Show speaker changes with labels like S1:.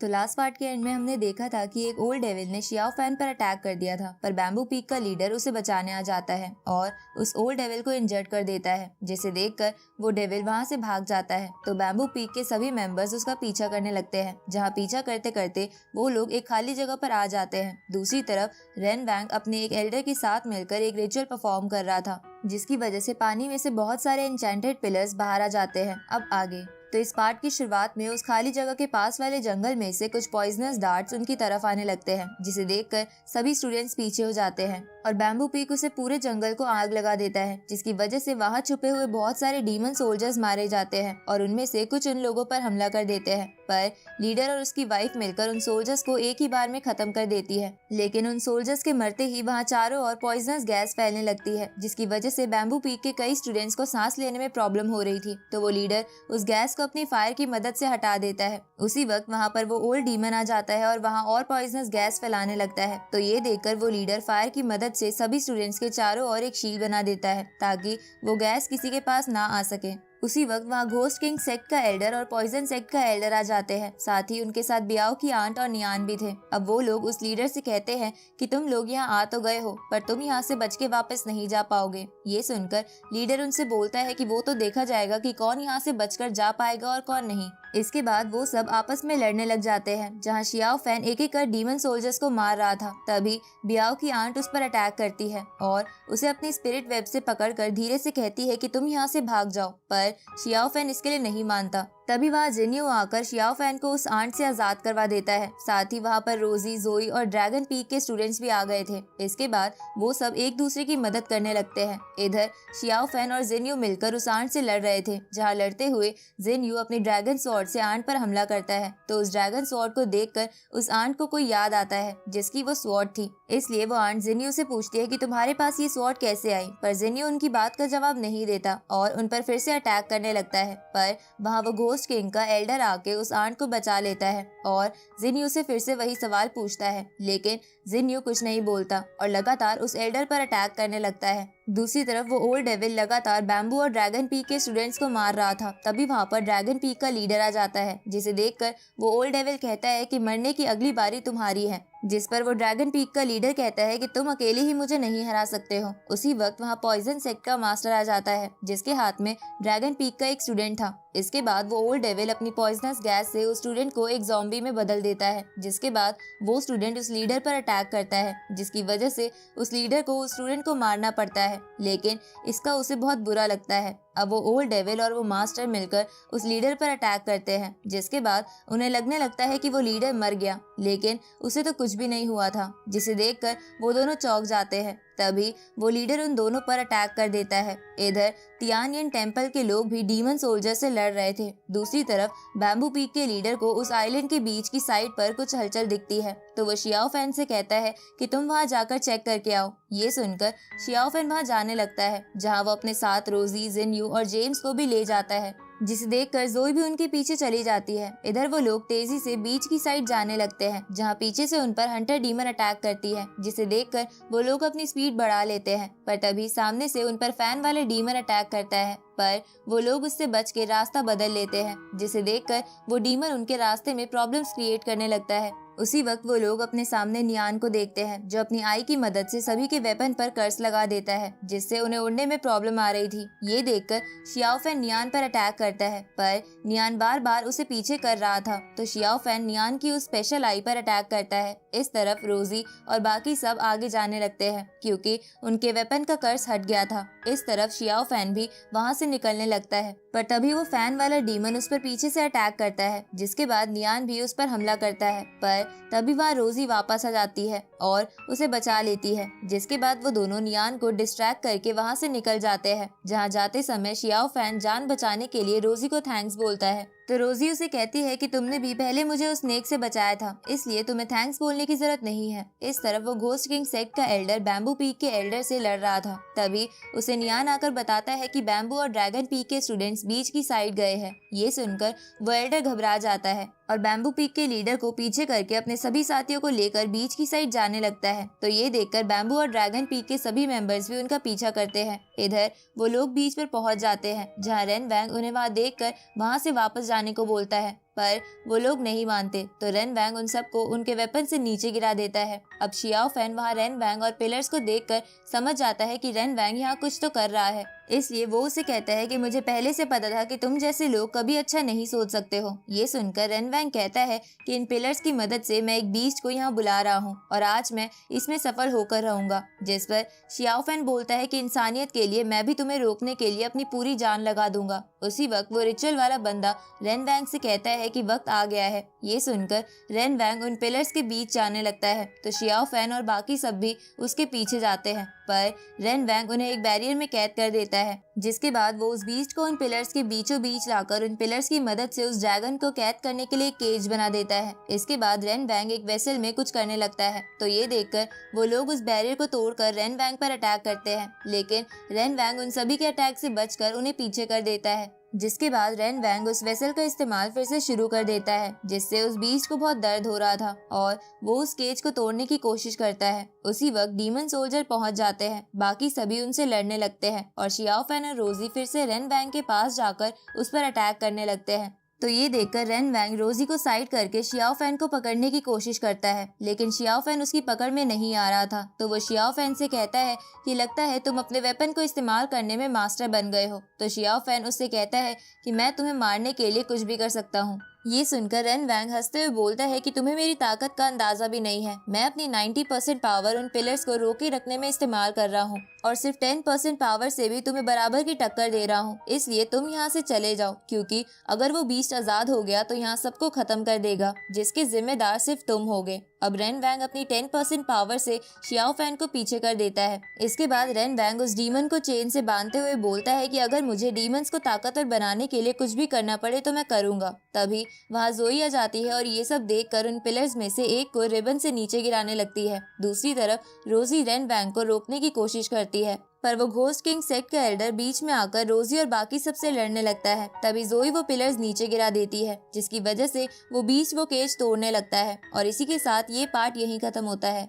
S1: तो last part के and में हमने देखा था कि एक ओल्ड डेविल ने शियाओ फैन पर अटैक कर दिया था, पर बैम्बू पीक का लीडर उसे बचाने आ जाता है और उस ओल्ड डेविल को इंजर्ड कर देता है, जिसे देखकर वो डेविल वहां से भाग जाता है। तो बैम्बू पीक के सभी मेंबर्स उसका पीछा करने लगते हैं, जहां पीछा करते करते वो लोग एक खाली जगह पर आ जाते हैं। दूसरी तरफ रेन वैंग अपने एक एल्डर के साथ मिलकर एक रिचुअल परफॉर्म कर रहा था, जिसकी वजह से पानी में से बहुत सारे एन्चेंटेड पिलर्स बाहर आ जाते हैं। अब आगे तो इस पार्ट की शुरुआत में उस खाली जगह के पास वाले जंगल में से कुछ पॉइजनस डार्ट्स उनकी तरफ आने लगते हैं, जिसे देखकर सभी स्टूडेंट्स पीछे हो जाते हैं और बैम्बू पीक उसे पूरे जंगल को आग लगा देता है, जिसकी वजह से वहां छुपे हुए बहुत सारे डीमन सोल्जर्स मारे जाते हैं और उनमें से कुछ उन लोगों पर हमला कर देते हैं। पर लीडर और उसकी वाइफ मिलकर उन सोल्जर्स को एक ही बार में खत्म कर देती है, लेकिन उन सोल्जर्स के मरते ही वहाँ चारों ओर पॉइजनस गैस फैलने लगती है, जिसकी वजह से बैम्बू पीक के कई स्टूडेंट्स को सांस लेने में प्रॉब्लम हो रही थी। तो वो लीडर उस गैस को अपनी फायर की मदद से हटा देता है। उसी वक्त वहाँ पर वो ओल्ड डीमन आ जाता है और वहाँ और पॉइजनस गैस फैलाने लगता है। तो ये देखकर वो लीडर फायर की मदद से सभी स्टूडेंट्स के चारों ओर एक शील्ड बना देता है, ताकि वो गैस किसी के पास ना आ सके। उसी वक्त वहाँ घोस्ट किंग सेक्ट का एल्डर और पॉइजन सेक्ट का एल्डर आ जाते हैं। साथ ही उनके साथ बियाओ की आंट और नियान भी थे। अब वो लोग उस लीडर से कहते हैं कि तुम लोग यहाँ आ तो गए हो, पर तुम यहाँ से बच के वापस नहीं जा पाओगे। ये सुनकर लीडर उनसे बोलता है कि वो तो देखा जाएगा कि कौन यहाँ से बचकर जा पाएगा और कौन नहीं। इसके बाद वो सब आपस में लड़ने लग जाते हैं, जहाँ शियाओ फैन एक एक कर डीमन सोल्जर्स को मार रहा था। तभी बियाओ की आंट उस पर अटैक करती है और उसे अपनी स्पिरिट वेब से पकड़कर धीरे से कहती है कि तुम यहाँ से भाग जाओ, पर शियाओ फैन इसके लिए नहीं मानता। तभी वहाँ जिन्यू आकर शियाओ फैन को उस आंट से आजाद करवा देता है। साथ ही वहाँ पर रोजी, जोई और ड्रैगन पीक के स्टूडेंट्स भी आ गए थे। इसके बाद वो सब एक दूसरे की मदद करने लगते हैं। इधर शियाओ फैन और जिन्यू मिलकर उस आंट से लड़ रहे थे, जहाँ लड़ते हुए जिन्यू अपनी ड्रैगन स्वॉर्ड से आंट पर हमला करता है। तो उस ड्रैगन स्वॉर्ड को देखकर उस आंट को कोई याद आता है, जिसकी वो स्वॉर्ड थी। इसलिए वो आंट जिन्यू से पूछती है कि तुम्हारे पास ये स्वॉर्ड कैसे आई, पर जिन्यू उनकी बात का जवाब नहीं देता और उन पर फिर से अटैक करने लगता है। पर वहाँ वो घोस्ट किंग का एल्डर आके उस आंट को बचा लेता है और जिन्यू से फिर से वही सवाल पूछता है, लेकिन जिन्यू कुछ नहीं बोलता और लगातार उस एल्डर पर अटैक करने लगता है। दूसरी तरफ वो ओल्ड डेविल लगातार बैम्बू और ड्रैगन पीक के स्टूडेंट्स को मार रहा था। तभी वहाँ पर ड्रैगन पीक का लीडर आ जाता है, जिसे देखकर वो ओल्ड डेविल कहता है कि मरने की अगली बारी तुम्हारी है। जिस पर वो ड्रैगन पीक का लीडर कहता है कि तुम अकेले ही मुझे नहीं हरा सकते हो। उसी वक्त वहाँ पॉइजन सेक्ट का मास्टर आ जाता है, जिसके हाथ में ड्रैगन पीक का एक स्टूडेंट था। इसके बाद वो ओल्ड डेविल अपनी पॉइजनस गैस से उस स्टूडेंट को एक ज़ॉम्बी में बदल देता है, जिसके बाद वो स्टूडेंट उस लीडर पर अटैक करता है, जिसकी वजह से उस लीडर को उस स्टूडेंट को मारना पड़ता है, लेकिन इसका उसे बहुत बुरा लगता है। अब वो ओल्ड डेविल और वो मास्टर मिलकर उस लीडर पर अटैक करते हैं, जिसके बाद उन्हें लगने लगता है कि वो लीडर मर गया, लेकिन उसे तो कुछ भी नहीं हुआ था, जिसे देखकर वो दोनों चौंक जाते हैं। तभी वो लीडर उन दोनों पर अटैक कर देता है। इधर तियानयन टेम्पल के लोग भी डीमन सोल्जर से लड़ रहे थे। दूसरी तरफ बैम्बू पीक के लीडर को उस आइलैंड के बीच की साइड पर कुछ हलचल दिखती है, तो वो शियाओ फैन से कहता है कि तुम वहां जाकर चेक करके आओ। ये सुनकर शियाओ फैन वहां जाने लगता है, जहां वो अपने साथ रोजी, जिन्यू और जेम्स को भी ले जाता है, जिसे देखकर जोई भी उनके पीछे चली जाती है। इधर वो लोग तेजी से बीच की साइड जाने लगते हैं, जहाँ पीछे से उन पर हंटर डीमन अटैक करती है, जिसे देखकर वो लोग अपनी स्पीड बढ़ा लेते हैं। पर तभी सामने से उन पर फैन वाले डीमन अटैक करता है, पर वो लोग उससे बच के रास्ता बदल लेते हैं, जिसे देखकर वो डीमन उनके रास्ते में प्रॉब्लम्स क्रिएट करने लगता है। उसी वक्त वो लोग अपने सामने नियान को देखते हैं, जो अपनी आई की मदद से सभी के वेपन पर कर्स लगा देता है, जिससे उन्हें उड़ने में प्रॉब्लम आ रही थी। ये देखकर शियाओ फैन नियान पर अटैक करता है, पर नियान बार बार उसे पीछे कर रहा था, तो शियाओ फैन नियान की उस स्पेशल आई पर अटैक करता है। इस तरफ रोजी और बाकी सब आगे जाने लगते हैं, क्योंकि उनके वेपन का कर्स हट गया था। इस तरफ शियाओ फैन भी वहाँ से निकलने लगता है, पर तभी वो फैन वाला डीमन उस पर पीछे से अटैक करता है, जिसके बाद नियान भी उस पर हमला करता है। पर तभी वहाँ रोजी वापस आ जाती है और उसे बचा लेती है, जिसके बाद वो दोनों नियान को डिस्ट्रैक्ट करके वहाँ से निकल जाते हैं। जहाँ जाते समय शियाओ फैन जान बचाने के लिए रोजी को थैंक्स बोलता है, तो रोजी उसे कहती है कि तुमने भी पहले मुझे उस स्नेक से बचाया था, इसलिए तुम्हें थैंक्स बोलने की जरूरत नहीं है। इस तरफ वो घोस्ट किंग सेक्ट का एल्डर बैम्बू पीक के एल्डर से लड़ रहा था। तभी उसे नियान आकर बताता है कि बैम्बू और ड्रैगन पीक के स्टूडेंट्स बीच की साइड गए हैं। ये सुनकर वो एल्डर घबरा जाता है और बैम्बू पीक के लीडर को पीछे करके अपने सभी साथियों को लेकर बीच की साइड जाने लगता है। तो ये देखकर बैम्बू और ड्रैगन पीक के सभी मेंबर्स भी उनका पीछा करते हैं। इधर वो लोग बीच पर पहुंच जाते हैं, जहां रेन वैंग उन्हें वहां देखकर वहां से वापस जाने को बोलता है, पर वो लोग नहीं मानते तो रेन वैंग उन सबको उनके वेपन से नीचे गिरा देता है। अब शियाओ फैन वहाँ रेन वैंग और पिलर्स को देखकर समझ जाता है कि रेन वैंग यहाँ कुछ तो कर रहा है, इसलिए वो उसे कहता है कि मुझे पहले से पता था कि तुम जैसे लोग कभी अच्छा नहीं सोच सकते हो। ये सुनकर रेन वैंग कहता है कि इन पिलर्स की मदद से मैं एक बीस्ट को यहाँ बुला रहा हूँ और आज मैं इसमें सफल होकर रहूंगा। जिस पर शियाओ फैन बोलता है कि इंसानियत के लिए मैं भी तुम्हें रोकने के लिए अपनी पूरी जान लगा दूंगा। उसी वक्त वो रिचुअल वाला बंदा रेन वैंग से कहता है कि वक्त आ गया है। ये सुनकर रेन वैंग उन पिलर्स के बीच जाने लगता है तो शियाओ फैन और बाकी सब भी उसके पीछे जाते हैं, पर रेन वैंग उन्हें एक बैरियर में कैद कर देता है। जिसके बाद वो उस बीस्ट को उन पिलर्स के बीचों बीच लाकर उन पिलर्स की मदद से उस ड्रैगन को कैद करने के लिए केज बना देता है। इसके बाद रेन वैंग एक वेसल में कुछ करने लगता है तो ये देखकर वो लोग उस बैरियर को तोड़कर रेन वैंग पर अटैक करते हैं, लेकिन रेन वैंग उन सभी के अटैक से बचकर उन्हें पीछे कर देता है। जिसके बाद रेन वैंग उस वेसल का इस्तेमाल फिर से शुरू कर देता है, जिससे उस बीस्ट को बहुत दर्द हो रहा था और वो उस केज को तोड़ने की कोशिश करता है। उसी वक्त डीमन सोल्जर पहुंच जाते हैं, बाकी सभी उनसे लड़ने लगते हैं और शियाओ फैन और रोजी फिर से रेन वैंग के पास जाकर उस पर अटैक करने लगते हैं। तो ये देखकर रेन वैंग रोजी को साइड करके शियाओ फैन को पकड़ने की कोशिश करता है, लेकिन शियाओ फैन उसकी पकड़ में नहीं आ रहा था। तो वो शियाओ फैन से कहता है कि लगता है तुम अपने वेपन को इस्तेमाल करने में मास्टर बन गए हो। तो शियाओ फैन उससे कहता है कि मैं तुम्हें मारने के लिए कुछ भी कर सकता हूँ। ये सुनकर रेन वैंग हंसते हुए बोलता है कि तुम्हें मेरी ताकत का अंदाजा भी नहीं है। मैं अपनी 90% पावर उन पिलर्स को रोके रखने में इस्तेमाल कर रहा हूँ और सिर्फ 10% पावर से भी तुम्हें बराबर की टक्कर दे रहा हूँ। इसलिए तुम यहाँ से चले जाओ, क्योंकि अगर वो बीस्ट आजाद हो गया तो यहाँ सबको खत्म कर देगा, जिसके जिम्मेदार सिर्फ तुम होगे। अब रेन वैंग अपनी 10% पावर से शियाओ फैन को पीछे कर देता है। इसके बाद रेन वैंग उस डीमन को चेन से बांधते हुए बोलता है कि अगर मुझे डीमंस को ताकतवर बनाने के लिए कुछ भी करना पड़े तो मैं करूंगा। तभी वहाँ जोई आ जाती है और ये सब देखकर उन पिलर्स में से एक को रिबन से नीचे गिराने लगती है। दूसरी तरफ रोजी रेन वैंग को रोकने की कोशिश करती है, पर वो घोस्ट किंग सेट का एल्डर बीच में आकर रोजी और बाकी सबसे लड़ने लगता है। तभी जोई वो पिलर्स नीचे गिरा देती है, जिसकी वजह से वो बीच वो केज तोड़ने लगता है। और इसी के साथ ये पार्ट यहीं खत्म होता है।